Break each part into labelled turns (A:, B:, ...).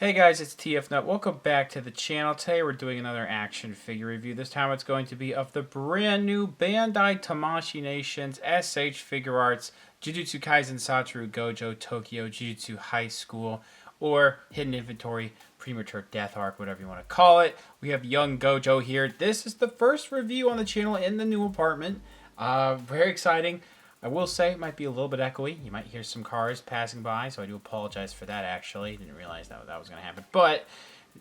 A: Hey guys, it's TF Nut. Welcome back to the channel. Today we're doing another action figure review. This time it's going to be of the brand new Bandai Tamashii Nations S.H Figuarts Jujutsu Kaisen Satoru Gojo Tokyo Jujutsu High School, or Hidden Inventory, Premature Death Arc, whatever you want to call it. We have young Gojo here. This is the first review on the channel in the new apartment. Very exciting. I will say it might be a little bit echoey. You might hear some cars passing by, so I do apologize for that, actually. Didn't realize that was going to happen. But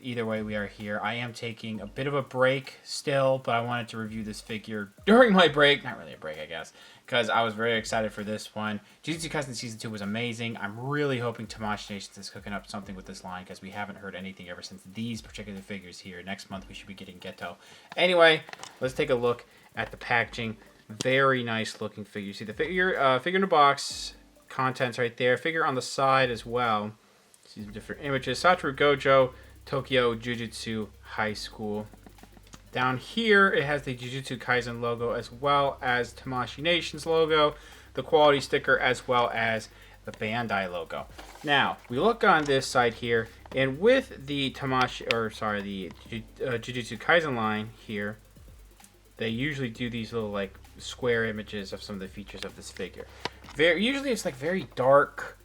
A: either way, we are here. I am taking a bit of a break still, but I wanted to review this figure during my break. Not really a break, I guess, because I was very excited for this one. Jujutsu Kaisen Season 2 was amazing. I'm really hoping Tamashii Nations is cooking up something with this line, because we haven't heard anything ever since these particular figures here. Next month, we should be getting Geto. Anyway, let's take a look at the packaging. Very nice looking figure. You see the figure in the box, contents right there. Figure on the side as well. See some different images. Satoru Gojo, Tokyo Jujutsu High School. Down here, it has the Jujutsu Kaisen logo as well as Tamashii Nations logo, the quality sticker, as well as the Bandai logo. Now, we look on this side here, and with the Jujutsu Kaisen line here, they usually do these little like square images of some of the features of this figure. Usually it's like very dark,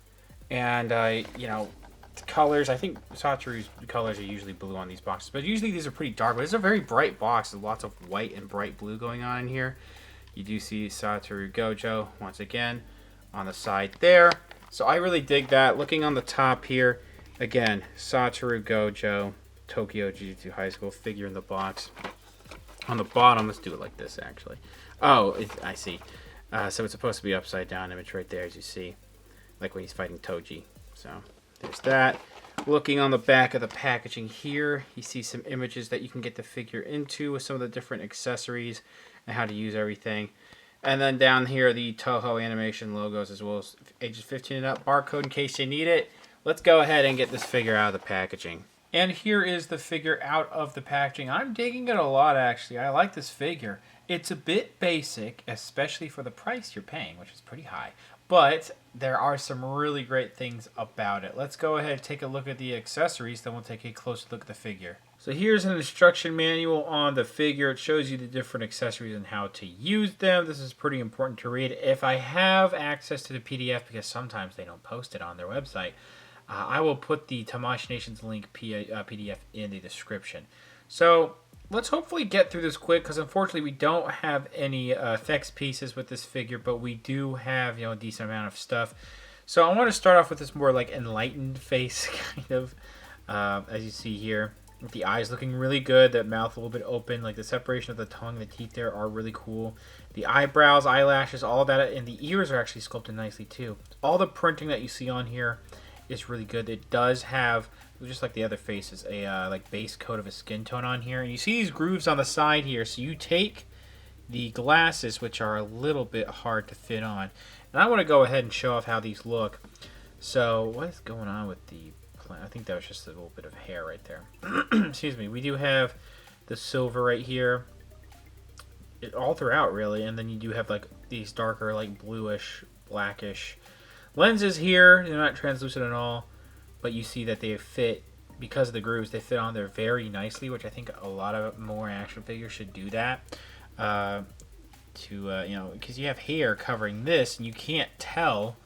A: and you know, the colors. I think Satoru's colors are usually blue on these boxes, but usually these are pretty dark. But it's a very bright box with lots of white and bright blue going on in here. You do see Satoru Gojo once again on the side there. So I really dig that. Looking on the top here, again, Satoru Gojo, Tokyo Jujutsu High School figure in the box. On the bottom, let's do it like this, actually. Oh, I see. So it's supposed to be upside down image right there, as you see. Like when he's fighting Toji. So there's that. Looking on the back of the packaging here, you see some images that you can get the figure into with some of the different accessories and how to use everything. And then down here, the Toho animation logos, as well as ages 15 and up barcode in case you need it. Let's go ahead and get this figure out of the packaging. And here is the figure out of the packaging. I'm digging it a lot, actually. I like this figure. It's a bit basic, especially for the price you're paying, which is pretty high. But there are some really great things about it. Let's go ahead and take a look at the accessories, then we'll take a closer look at the figure. So here's an instruction manual on the figure. It shows you the different accessories and how to use them. This is pretty important to read. If I have access to the PDF, because sometimes they don't post it on their website, I will put the Tamashii Nations link PDF in the description. So let's hopefully get through this quick, because unfortunately we don't have any effects pieces with this figure, but we do have, you know, a decent amount of stuff. So I want to start off with this more like enlightened face, kind of, as you see here, with the eyes looking really good, that mouth a little bit open, like the separation of the tongue and the teeth there are really cool. The eyebrows, eyelashes, all of that, and the ears are actually sculpted nicely too. All the printing that you see on here is really good. It does have, just like the other faces, a like base coat of a skin tone on here, and you see these grooves on the side here. So you take the glasses, which are a little bit hard to fit on, and I want to go ahead and show off how these look. So what is going on with the plant? I think that was just a little bit of hair right there. Excuse me. We do have the silver right here, all throughout really, and then you do have like these darker, like bluish, blackish lenses here. They're not translucent at all, but you see that they fit, because of the grooves, they fit on there very nicely, which I think a lot of more action figures should do that. You know, because you have hair covering this, and you can't tell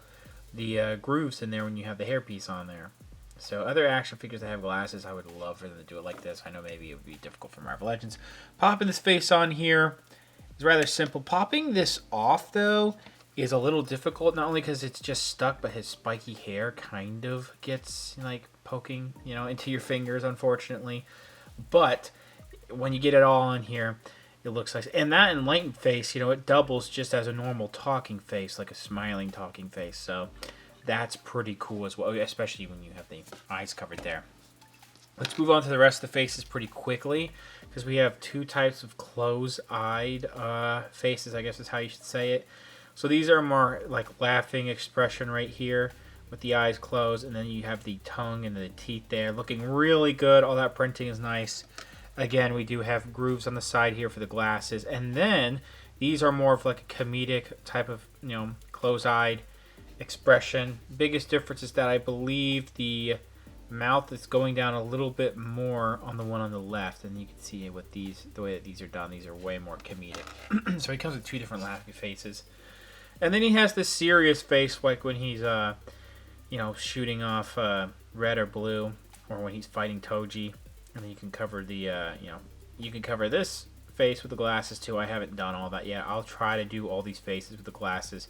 A: the grooves in there when you have the hairpiece on there. So other action figures that have glasses, I would love for them to do it like this. I know maybe it would be difficult for Marvel Legends. Popping this face on here is rather simple. Popping this off, though, is a little difficult, not only because it's just stuck, but his spiky hair kind of gets like poking, you know, into your fingers, unfortunately. But when you get it all on here, it looks like, and that enlightened face, you know, it doubles just as a normal talking face, like a smiling talking face. So that's pretty cool as well, especially when you have the eyes covered there. Let's move on to the rest of the faces pretty quickly, because we have two types of closed-eyed faces, I guess is how you should say it. So these are more like laughing expression right here with the eyes closed, and then you have the tongue and the teeth there looking really good. All that printing is nice. Again, we do have grooves on the side here for the glasses, and then these are more of like a comedic type of, you know, closed-eyed expression. Biggest difference is that I believe the Mouth is going down a little bit more on the one on the left, and you can see with these, the way that these are done, these are way more comedic. So he comes with two different laughing faces. And then he has this serious face, like when he's, you know, shooting off red or blue, or when he's fighting Toji. And then you can cover the, you know, you can cover this face with the glasses too. I haven't done all that yet. I'll try to do all these faces with the glasses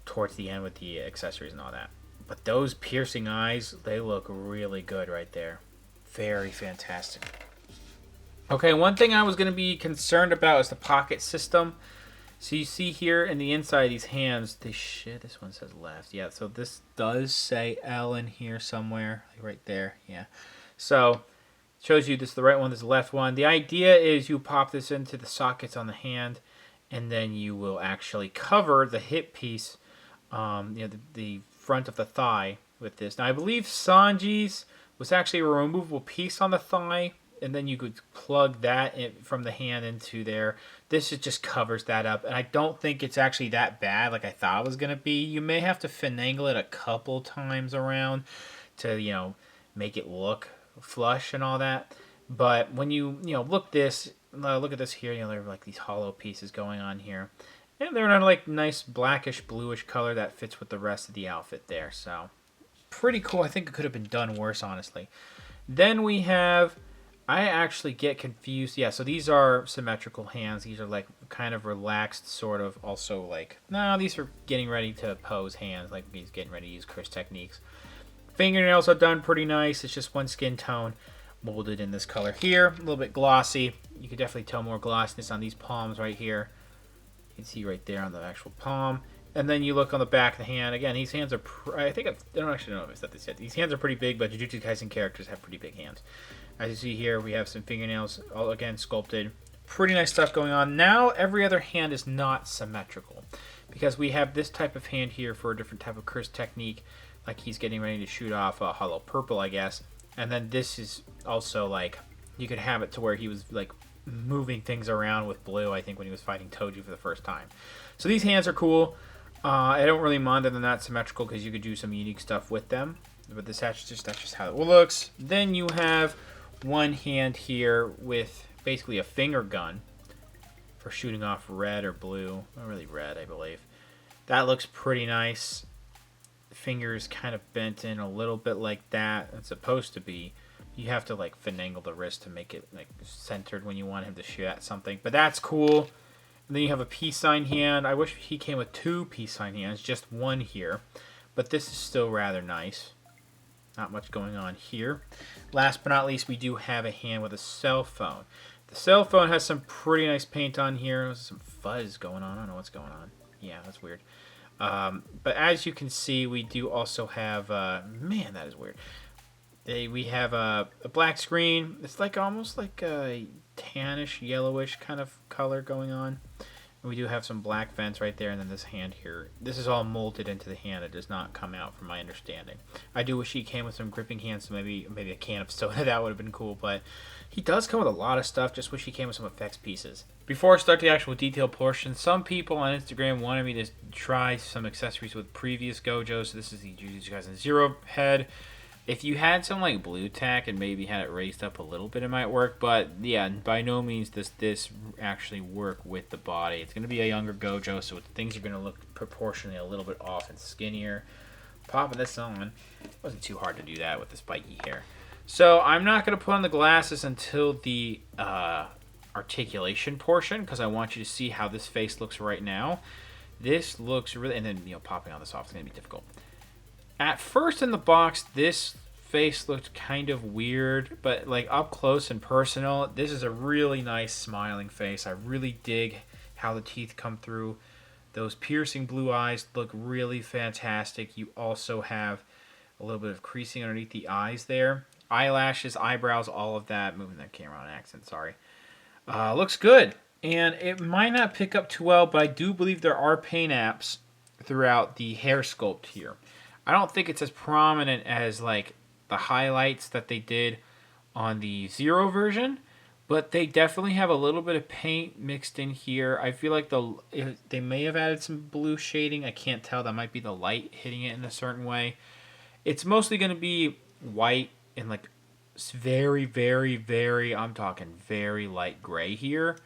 A: towards the end with the accessories and all that. But those piercing eyes, they look really good right there. Very fantastic. Okay, one thing I was going to be concerned about is the pocket system. So you see here in the inside of these hands, this one says left. Yeah, so this does say L in here somewhere, like right there. Yeah. So it shows you this is the right one, this is the left one. The idea is you pop this into the sockets on the hand, and then you will actually cover the hip piece, you know, the front of the thigh with this. Now I believe Sanji's was actually a removable piece on the thigh, and then you could plug that in from the hand into there. This just covers that up, and I don't think it's actually that bad like I thought it was going to be. You may have to finagle it a couple times around to, you know, make it look flush and all that. But when you know, look at this here, you know, there are like these hollow pieces going on here. And they're in a like nice blackish bluish color that fits with the rest of the outfit there. So pretty cool. I think it could have been done worse, honestly. Then we have, I actually get confused. Yeah, so these are symmetrical hands. These are like kind of relaxed, sort of. Also like, no, these are getting ready to pose hands. Like he's getting ready to use Chris techniques. Fingernails are done pretty nice. It's just one skin tone molded in this color here. A little bit glossy. You can definitely tell more glossiness on these palms right here. You can see right there on the actual palm. And then you look on the back of the hand. Again, these hands are, I don't actually know if I said this yet. These hands are pretty big, but Jujutsu Kaisen characters have pretty big hands. As you see here, we have some fingernails, all again sculpted. Pretty nice stuff going on. Now, every other hand is not symmetrical, because we have this type of hand here for a different type of curse technique, like he's getting ready to shoot off a hollow purple, I guess. And then this is also like, you could have it to where he was like moving things around with blue, I think, when he was fighting Toji for the first time. So these hands are cool. I don't really mind that they're not symmetrical because you could do some unique stuff with them. But that's just how it looks. Then you have one hand here with basically a finger gun for shooting off red or blue. Not really red, I believe. That looks pretty nice. The fingers kind of bent in a little bit like that. It's supposed to be. You have to like finagle the wrist to make it like centered when you want him to shoot at something. But that's cool. And then you have a peace sign hand. I wish he came with two peace sign hands, just one here. But this is still rather nice. Not much going on here. Last but not least, we do have a hand with a cell phone. The cell phone has some pretty nice paint on here. There's some fuzz going on. I don't know what's going on. Yeah, that's weird. But as you can see, we do also have... man, that is weird. We have a black screen. It's like almost like a tannish, yellowish kind of color going on. And we do have some black vents right there, and then this hand here. This is all molded into the hand. It does not come out, from my understanding. I do wish he came with some gripping hands, so maybe a can of soda. That would have been cool, but he does come with a lot of stuff. Just wish he came with some effects pieces. Before I start the actual detail portion, some people on Instagram wanted me to try some accessories with previous Gojos. So this is the Jujutsu Kaisen Zero head. If you had some like blue tack and maybe had it raised up a little bit, it might work. But yeah, by no means does this actually work with the body. It's going to be a younger Gojo, so things are going to look proportionally a little bit off and skinnier. Popping this on, it wasn't too hard to do that with the spiky hair. So I'm not going to put on the glasses until the articulation portion, because I want you to see how this face looks right now. This looks really, and then popping on this off is going to be difficult. At first in the box, this face looked kind of weird, but like up close and personal, this is a really nice smiling face. I really dig how the teeth come through. Those piercing blue eyes look really fantastic. You also have a little bit of creasing underneath the eyes there. Eyelashes, eyebrows, all of that. Moving that camera on accent, sorry. Looks good. And it might not pick up too well, but I do believe there are paint apps throughout the hair sculpt here. I don't think it's as prominent as like the highlights that they did on the Zero version, but they definitely have a little bit of paint mixed in here. I feel like they may have added some blue shading. I can't tell. That might be the light hitting it in a certain way. It's mostly going to be white in like very, very, very, I'm talking very light gray here.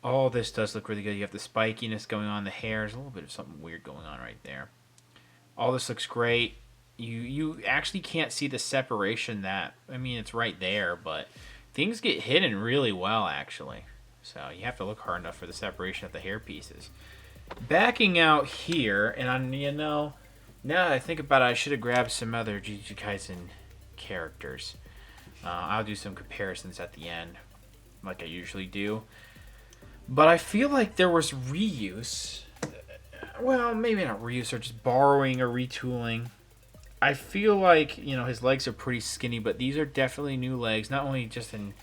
A: All this does look really good. You have the spikiness going on, the hair. There's a little bit of something weird going on right there. All this looks great. You actually can't see the separation that, I mean, it's right there, but things get hidden really well, actually. So you have to look hard enough for the separation of the hair pieces. Backing out here, and now that I think about it, I should have grabbed some other Jujutsu Kaisen characters. I'll do some comparisons at the end, like I usually do. But I feel like there was reuse. Well, maybe not reuse, or just borrowing or retooling. I feel like, his legs are pretty skinny, but these are definitely new legs. Not only just in,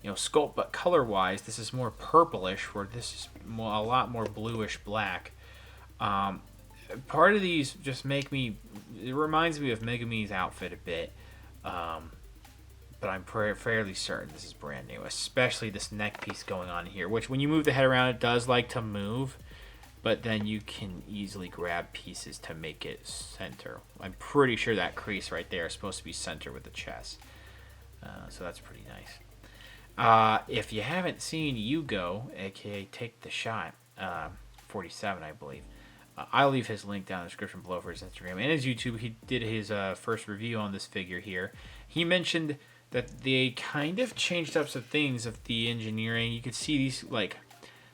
A: sculpt, but color-wise. This is more purplish, where this is a lot more bluish-black. Part of these just it reminds me of Megumi's outfit a bit. But I'm fairly certain this is brand new, especially this neck piece going on here, which when you move the head around, it does like to move, but then you can easily grab pieces to make it center. I'm pretty sure that crease right there is supposed to be center with the chest, so that's pretty nice. If you haven't seen Yugo, aka Take the Shot, 47, I believe, I'll leave his link down in the description below for his Instagram and his YouTube. He did his first review on this figure here. He mentioned that they kind of changed up some things of the engineering. You could see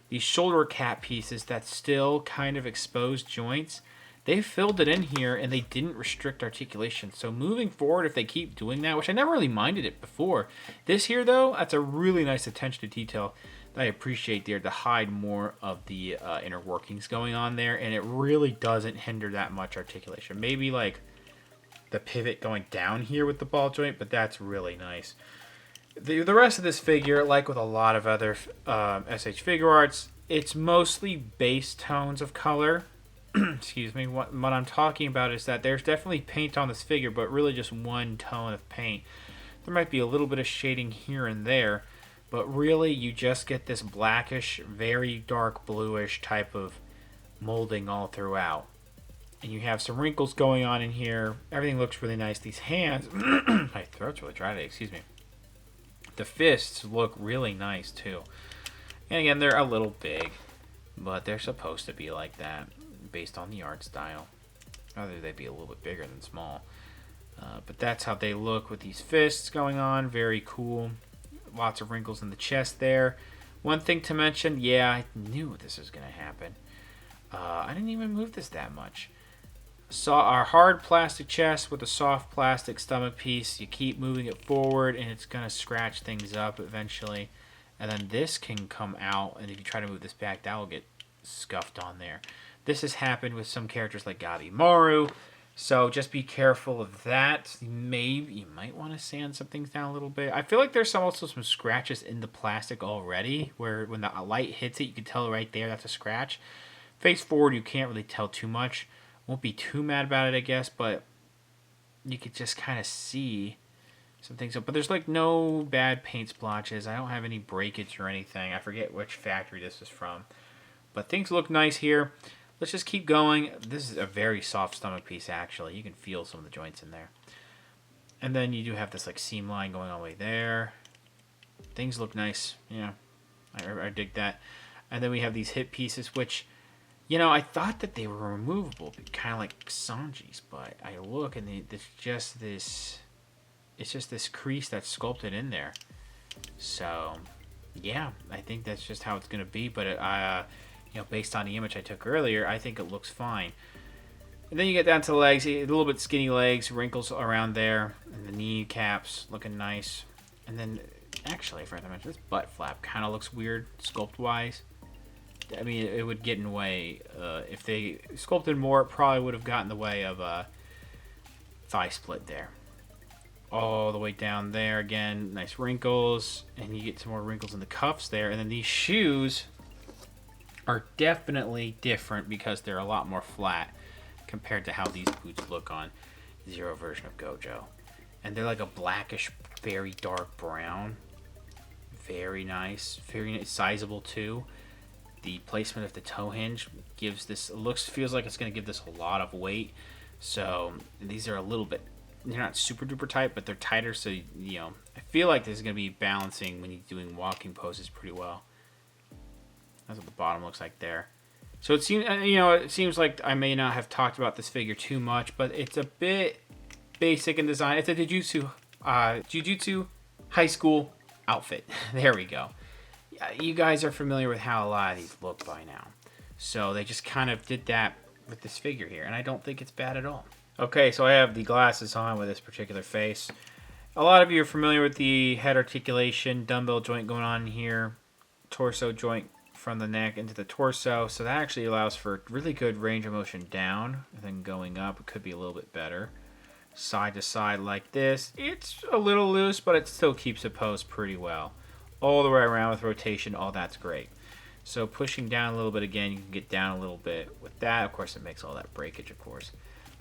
A: these shoulder cap pieces that still kind of exposed joints. They filled it in here and they didn't restrict articulation. So moving forward, if they keep doing that, which I never really minded it before, this here though, that's a really nice attention to detail that I appreciate there to hide more of the inner workings going on there, and it really doesn't hinder that much articulation. Maybe like the pivot going down here with the ball joint, but that's really nice. The rest of this figure, like with a lot of other SH Figuarts, it's mostly base tones of color. Excuse me. What I'm talking about is that there's definitely paint on this figure, but really just one tone of paint. There might be a little bit of shading here and there, but really you just get this blackish, very dark bluish type of molding all throughout. And you have some wrinkles going on in here. Everything looks really nice. These hands, my throat's really dry today, excuse me. The fists look really nice too. And again, they're a little big, but they're supposed to be like that based on the art style. Rather, they'd be a little bit bigger than small. But that's how they look with these fists going on. Very cool. Lots of wrinkles in the chest there. One thing to mention, yeah, I knew this was going to happen. I didn't even move this that much. Saw our hard plastic chest with a soft plastic stomach piece. You keep moving it forward and it's going to scratch things up eventually. And then this can come out, and if you try to move this back, that will get scuffed on there. This has happened with some characters like Gabimaru, so just be careful of that. Maybe you might want to sand some things down a little bit. I feel like there's also some scratches in the plastic already, where when the light hits it, you can tell right there that's a scratch. Face forward, you can't really tell too much. Won't be too mad about it, I guess, but you could just kind of see some things. But there's like no bad paint splotches. I don't have any breakage or anything. I forget which factory this is from. But things look nice here. Let's just keep going. This is a very soft stomach piece, actually. You can feel some of the joints in there. And then you do have this like seam line going all the way there. Things look nice. Yeah, I dig that. And then we have these hip pieces, which, I thought that they were removable, kind of like Sanji's, but I look and it's just this crease that's sculpted in there. So, yeah, I think that's just how it's going to be, but based on the image I took earlier, I think it looks fine. And then you get down to the legs, a little bit skinny legs, wrinkles around there, and the knee caps looking nice. And then, actually, I forgot to mention, this butt flap kind of looks weird, sculpt-wise. I mean, it would get in the way. If they sculpted more, it probably would have gotten in the way of a thigh split there. All the way down there again, nice wrinkles, and you get some more wrinkles in the cuffs there. And then these shoes are definitely different because they're a lot more flat compared to how these boots look on Zero version of Gojo. And they're like a blackish, very dark brown. Very nice, sizable too. The placement of the toe hinge gives this feels like it's going to give this a lot of weight. So these are a little bit they're not super duper tight, but they're tighter. So you know, I feel like this is gonna be balancing when you're doing walking poses pretty well. That's what the bottom looks like there. So it seems, it seems like I may not have talked about this figure too much, but it's a bit basic in design. It's a Jujutsu high school outfit. There we go. You guys are familiar with how a lot of these look by now. So they just kind of did that with this figure here, and I don't think it's bad at all. Okay, so I have the glasses on with this particular face. A lot of you are familiar with the head articulation, dumbbell joint going on here, torso joint from the neck into the torso. So that actually allows for really good range of motion down, and then going up, it could be a little bit better. Side to side like this. It's a little loose, but it still keeps it posed pretty well. All the way around with rotation, all that's great. So pushing down a little bit again, you can get down a little bit with that. Of course, it makes all that breakage, of course.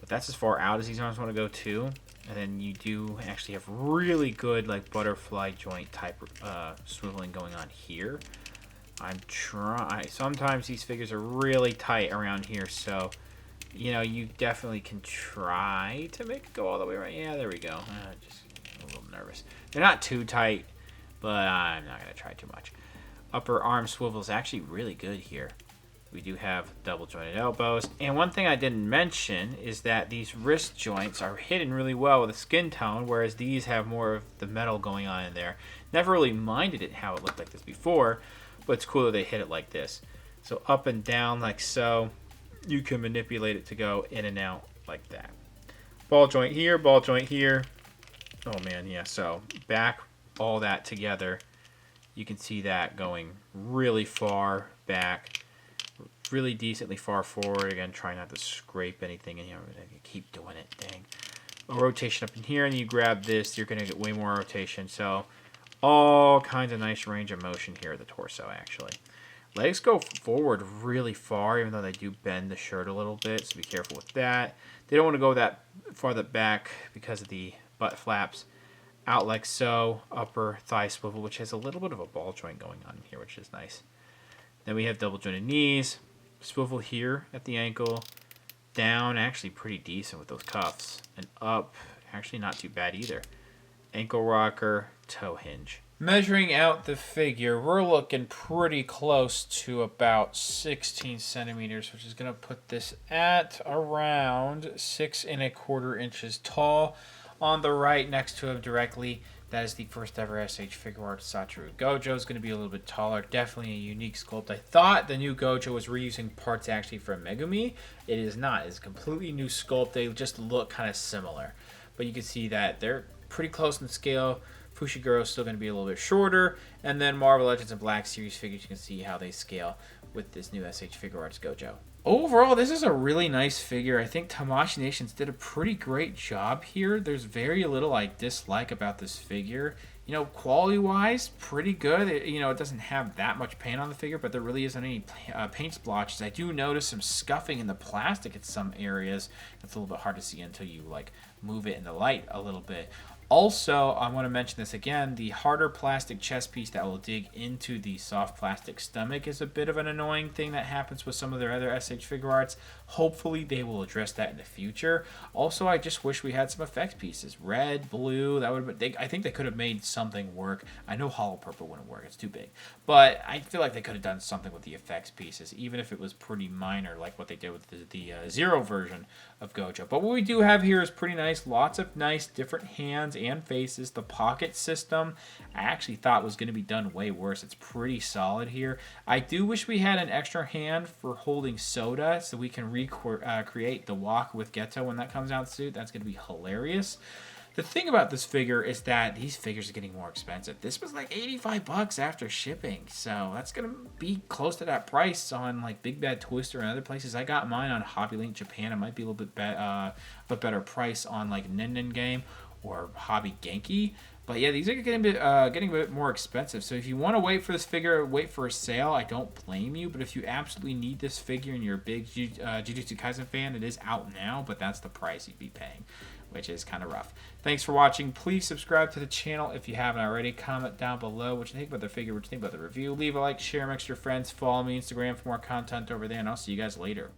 A: But that's as far out as these arms want to go too. And then you do actually have really good like butterfly joint type swiveling going on here. Sometimes these figures are really tight around here, so you definitely can try to make it go all the way around. Yeah, there we go. Just a little nervous. They're not too tight, but I'm not going to try too much. Upper arm swivel is actually really good here. We do have double jointed elbows. And one thing I didn't mention is that these wrist joints are hidden really well with a skin tone, whereas these have more of the metal going on in there. Never really minded it how it looked like this before, but it's cool that they hit it like this. So up and down like so. You can manipulate it to go in and out like that. Ball joint here, ball joint here. Oh man, yeah, so back all that together. You can see that going really far back, really decently far forward. Again, try not to scrape anything in here. Keep doing it, dang. A rotation up in here, and you grab this, you're gonna get way more rotation. So all kinds of nice range of motion here at the torso, actually. Legs go forward really far, even though they do bend the shirt a little bit, so be careful with that. They don't want to go that far back because of the butt flaps. Out like so, upper thigh swivel, which has a little bit of a ball joint going on here, which is nice. Then we have double jointed knees, swivel here at the ankle, down, actually pretty decent with those cuffs, and up, actually not too bad either. Ankle rocker, toe hinge. Measuring out the figure, we're looking pretty close to about 16 centimeters, which is going to put this at around 6¼ inches tall. On the right, next to him directly, that is the first ever S.H. Figuarts Satoru Gojo. Is going to be a little bit taller. Definitely a unique sculpt. I thought the new Gojo was reusing parts actually from Megumi. It is not. It's a completely new sculpt. They just look kind of similar. But you can see that they're pretty close in scale. Fushiguro is still going to be a little bit shorter. And then Marvel Legends and Black Series figures, you can see how they scale with this new S.H. Figuarts Gojo. Overall, this is a really nice figure. I think Tamashii Nations did a pretty great job here. There's very little I dislike about this figure. Quality-wise, pretty good. It doesn't have that much paint on the figure, but there really isn't any paint splotches. I do notice some scuffing in the plastic in some areas. That's a little bit hard to see until you move it in the light a little bit. Also, I want to mention this again, the harder plastic chest piece that will dig into the soft plastic stomach is a bit of an annoying thing that happens with some of their other S.H. Figuarts. Hopefully they will address that in the future. Also, I just wish we had some effects pieces. Red, blue, that would have been, I think they could have made something work. I know hollow purple wouldn't work, it's too big. But I feel like they could have done something with the effects pieces, even if it was pretty minor, like what they did with the Zero version of Gojo. But what we do have here is pretty nice. Lots of nice different hands and faces. The pocket system I actually thought was going to be done way worse. It's pretty solid here. I do wish we had an extra hand for holding soda so we can recreate the walk with Geto when that comes out soon. That's going to be hilarious. The thing about this figure is that these figures are getting more expensive. This was like $85 after shipping, so that's gonna be close to that price on Big Bad Twister and other places. I got mine on HobbyLink Japan. It might be a little bit better price on Nin-Nin Game or Hobby Genki. But yeah, these are getting a bit more expensive. So if you want to wait for this figure, wait for a sale. I don't blame you. But if you absolutely need this figure and you're a big Jujutsu Kaisen fan, it is out now. But that's the price you'd be paying, which is kind of rough. Thanks for watching. Please subscribe to the channel if you haven't already. Comment down below what you think about the figure, what you think about the review. Leave a like, share, mix your friends. Follow me on Instagram for more content over there. And I'll see you guys later.